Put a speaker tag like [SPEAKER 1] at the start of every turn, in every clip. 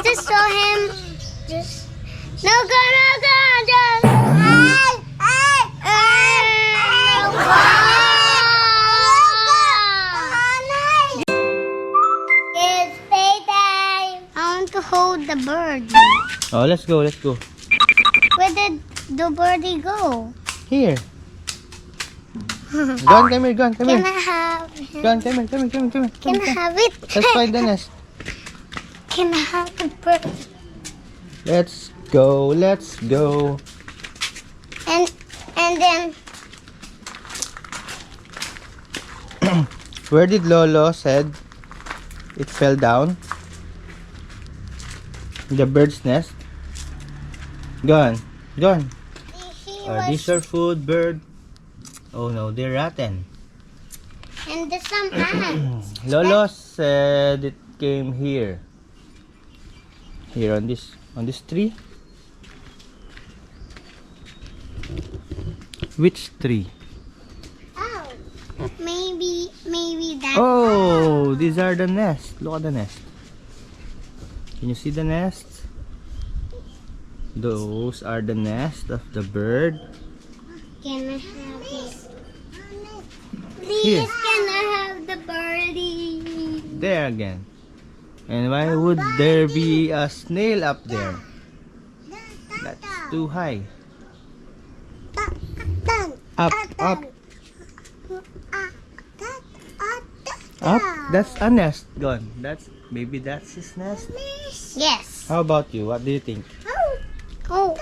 [SPEAKER 1] Just show him. Just no go, no go. Just it's playtime. I want to hold the bird.
[SPEAKER 2] Oh, let's go, let's go.
[SPEAKER 1] Where did the birdie go?
[SPEAKER 2] Here. Gon, come here, Gon, come
[SPEAKER 1] Can
[SPEAKER 2] here.
[SPEAKER 1] I have him?
[SPEAKER 2] Gon, come here, come here, come here, come here.
[SPEAKER 1] Can I have it?
[SPEAKER 2] Let's find the nest.
[SPEAKER 1] Can I have the bird?
[SPEAKER 2] Let's go, let's go.
[SPEAKER 1] And then
[SPEAKER 2] Where did Lolo said it fell down? The bird's nest. Gone. Gone.
[SPEAKER 1] he
[SPEAKER 2] These are food, bird. Oh no, they're rotten.
[SPEAKER 1] and there's some ants.
[SPEAKER 2] Lolo said it came here. Here on this tree. Which tree?
[SPEAKER 1] Oh, maybe that.
[SPEAKER 2] Oh, these are the nests. Look at the nest. Can you see the nest? Those are the nest of the bird.
[SPEAKER 1] Can I have it?
[SPEAKER 2] Here.
[SPEAKER 1] Please, can I have the birdie?
[SPEAKER 2] There again. And why would there be a snail up there? That's too high. Up, up, up. That's a nest. Gone. Maybe that's his nest.
[SPEAKER 1] Yes.
[SPEAKER 2] How about you? What do you think?
[SPEAKER 1] Oh,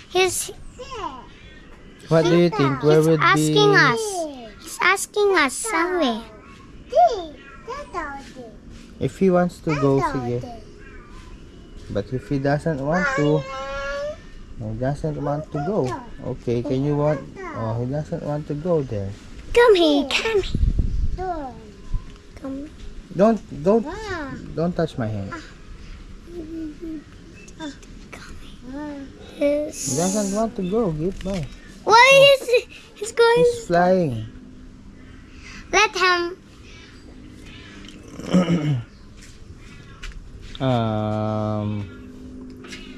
[SPEAKER 1] he's
[SPEAKER 2] What do you think? Where would
[SPEAKER 1] asking
[SPEAKER 2] be?
[SPEAKER 1] us. He's asking us somewhere.
[SPEAKER 2] If he wants to go, sige. But if he doesn't want to, he doesn't want to go. Okay, can you want? Oh, he doesn't want to go there.
[SPEAKER 1] Come here, come here. Come.
[SPEAKER 2] Don't touch my hand. He
[SPEAKER 1] Yes.
[SPEAKER 2] doesn't want to go. Give by.
[SPEAKER 1] Why is he? He's going.
[SPEAKER 2] He's flying.
[SPEAKER 1] Let him.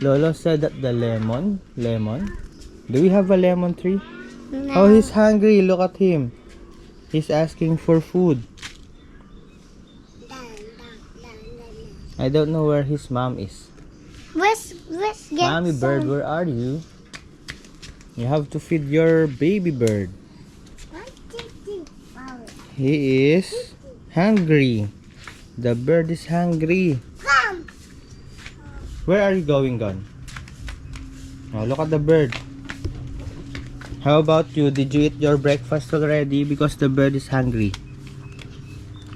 [SPEAKER 2] Lolo said that the lemon. Do we have a lemon tree?
[SPEAKER 1] No.
[SPEAKER 2] Oh, he's hungry. Look at him. He's asking for food. I don't know where his mom is.
[SPEAKER 1] Let's get
[SPEAKER 2] Mommy bird,
[SPEAKER 1] some.
[SPEAKER 2] where are you? You have to feed your baby bird. He is hungry. The bird is hungry. Where are you going, Gon? Oh, look at the bird. How about you? Did you eat your breakfast already? Because the bird is hungry.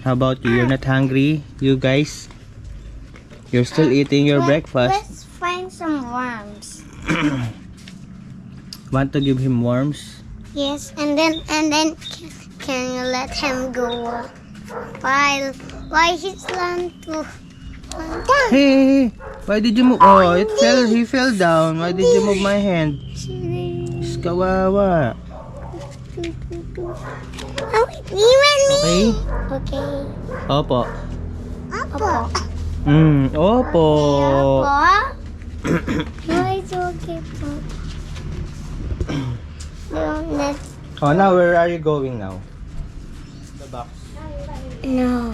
[SPEAKER 2] How about you? You're not hungry, you guys? You're still eating your breakfast.
[SPEAKER 1] Let's find some worms.
[SPEAKER 2] Want to give him worms?
[SPEAKER 1] Yes, and then can you let him go while he's learning to
[SPEAKER 2] Hey, why did you move? Oh, he fell down. Why did you move my hand? It's Kawawa.
[SPEAKER 1] Oh, you and me.
[SPEAKER 2] Okay?
[SPEAKER 1] Okay.
[SPEAKER 2] Opo.
[SPEAKER 1] Opo.
[SPEAKER 2] Opo.
[SPEAKER 1] Opo. No, it's okay po.
[SPEAKER 2] Oh, now where are you going now? The box.
[SPEAKER 1] No.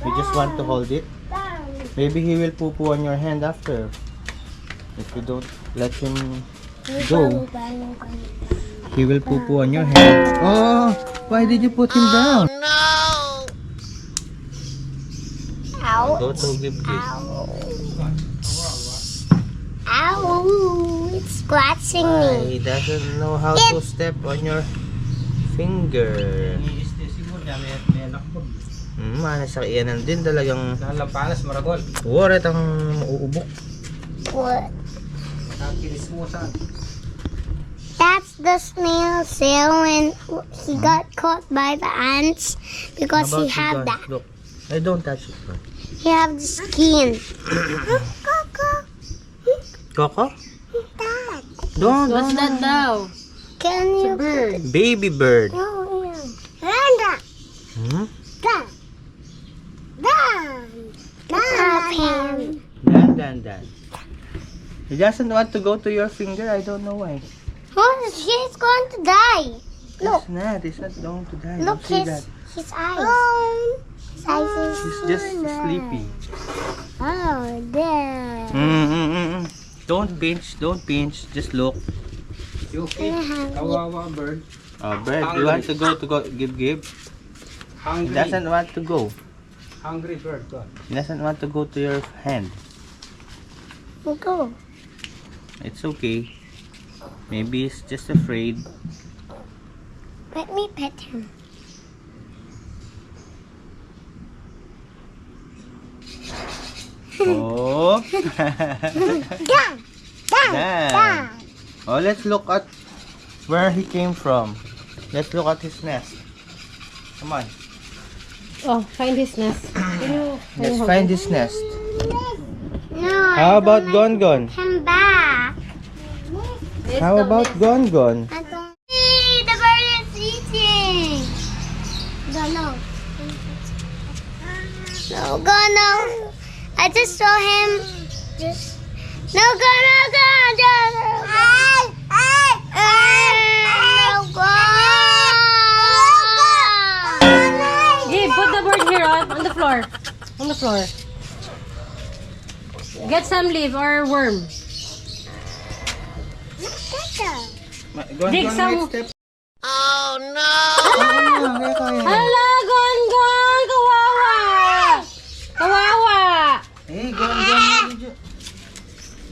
[SPEAKER 2] You just want to hold it? Maybe he will poo-poo on your hand after. If you don't let him go, he will poo-poo on your hand. Oh, why did you put him down?
[SPEAKER 1] No. Ow.
[SPEAKER 2] Go to Gib.
[SPEAKER 1] Ow. Ow. It's scratching me.
[SPEAKER 2] He doesn't know how to step on your finger. Sa iyanan din talagang
[SPEAKER 3] Lampanas, maragol.
[SPEAKER 2] warat ang uubok.
[SPEAKER 1] What?
[SPEAKER 3] Nakilis mo saan?
[SPEAKER 1] That's the snail shell when he got caught by the ants because he had that.
[SPEAKER 2] Look, I don't touch it. Bro.
[SPEAKER 1] He have the skin.
[SPEAKER 2] Coco?
[SPEAKER 1] Dad.
[SPEAKER 2] Don't.
[SPEAKER 4] that daw?
[SPEAKER 1] Can you?
[SPEAKER 4] Bird.
[SPEAKER 2] Baby bird.
[SPEAKER 1] No, yeah. Randa.
[SPEAKER 2] Hmm?
[SPEAKER 1] Dad. Dad. Dad. Him.
[SPEAKER 2] Ganda. Dan. He doesn't want to go to your finger. I don't know why.
[SPEAKER 1] Oh, he's going to die. Look.
[SPEAKER 2] He's not going to die.
[SPEAKER 1] Look,
[SPEAKER 2] Don't see that.
[SPEAKER 1] his eyes. His eyes is...
[SPEAKER 2] He's just sleepy.
[SPEAKER 1] Oh, there.
[SPEAKER 2] Don't pinch. Just look.
[SPEAKER 3] You feed Kawawa bird.
[SPEAKER 2] Bird, you want to go Gib? He
[SPEAKER 3] Hungry.
[SPEAKER 2] doesn't want to go.
[SPEAKER 3] Hungry bird. Go.
[SPEAKER 2] He doesn't want to go to your hand.
[SPEAKER 1] Go.
[SPEAKER 2] It's okay. Maybe he's just afraid.
[SPEAKER 1] Let me pet him.
[SPEAKER 2] Oh.
[SPEAKER 1] Down.
[SPEAKER 2] Down. Oh, let's look at where he came from. Let's look at his nest. Come on.
[SPEAKER 4] Oh, find his nest.
[SPEAKER 2] Let's find his nest.
[SPEAKER 1] No.
[SPEAKER 2] How about Gon Gon?
[SPEAKER 1] Come back.
[SPEAKER 2] How about Gon Gon?
[SPEAKER 1] I don't. Hey, the bird is eating. No. No. I just saw him. No, go.
[SPEAKER 4] Gib, put the bird here on the floor. On the floor. Get some leaf or worm. Dig some.
[SPEAKER 1] Oh no!
[SPEAKER 4] Hala, Gon Gon! Kawawa!
[SPEAKER 2] Hey, Gon Gon.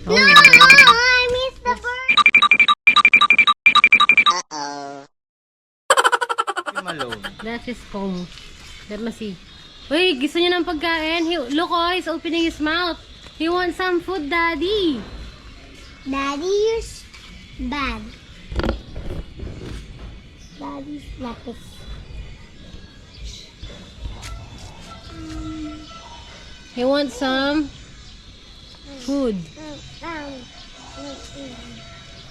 [SPEAKER 1] No, I missed the bird.
[SPEAKER 2] Leave him alone.
[SPEAKER 4] That's his comb. Let me see. Uy, gusto niya ng pagkain. Look, he's opening his mouth. He wants some food, Daddy.
[SPEAKER 1] Daddy's bad. Daddy's lapis.
[SPEAKER 4] He wants some food.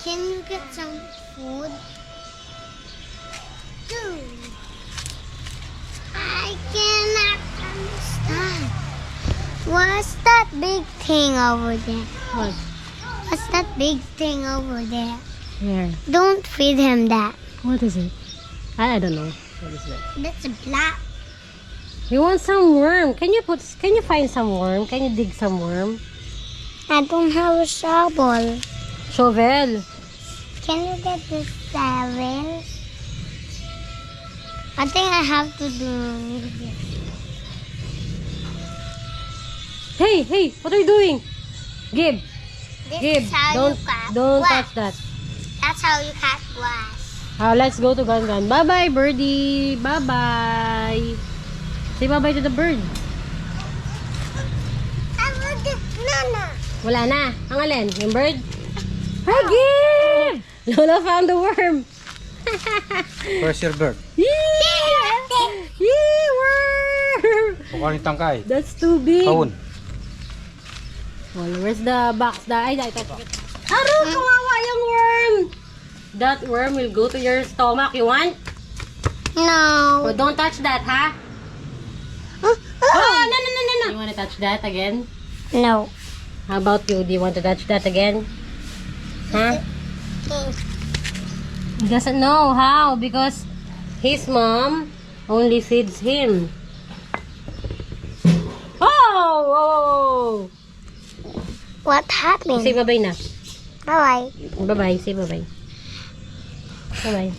[SPEAKER 1] Can you get some food? I cannot understand. What's that big thing over there?
[SPEAKER 4] What?
[SPEAKER 1] What's that big thing over there?
[SPEAKER 4] Where?
[SPEAKER 1] Don't feed him that.
[SPEAKER 4] What is it? I don't know. What is that?
[SPEAKER 1] That's black.
[SPEAKER 4] He wants some worm. Can you find some worm? Can you dig some worm?
[SPEAKER 1] I don't have a shovel.
[SPEAKER 4] Shovel.
[SPEAKER 1] Can you get this shovel? I think I have to do this.
[SPEAKER 4] Hey, what are you doing? Gib,
[SPEAKER 1] This is how
[SPEAKER 4] don't
[SPEAKER 1] you catch
[SPEAKER 4] don't
[SPEAKER 1] grass.
[SPEAKER 4] touch that.
[SPEAKER 1] That's how you catch grass.
[SPEAKER 4] Let's go to Gon Gon. Bye-bye, birdie. Bye-bye. Say bye-bye to the bird.
[SPEAKER 1] I want this nana.
[SPEAKER 4] Wala na. Ang alin? Yung bird? Hi, Gib! Lola found the worm.
[SPEAKER 3] Where's your bird?
[SPEAKER 4] Yee, worm!
[SPEAKER 3] Bukan yung tangkay.
[SPEAKER 4] That's too big.
[SPEAKER 3] Kaun.
[SPEAKER 4] Well, where's the box? Ito. Kawawa yung worm! That worm will go to your stomach. You want?
[SPEAKER 1] No.
[SPEAKER 4] Oh, don't touch that, ha?
[SPEAKER 1] Oh,
[SPEAKER 4] Oh, no. You want to touch that again?
[SPEAKER 1] no.
[SPEAKER 4] How about you? Do you want to touch that again? Huh? He doesn't know how because his mom only feeds him. Oh!
[SPEAKER 1] What happened?
[SPEAKER 4] Say bye-bye na.
[SPEAKER 1] Bye.
[SPEAKER 4] Bye-bye. Say bye-bye. Bye-bye.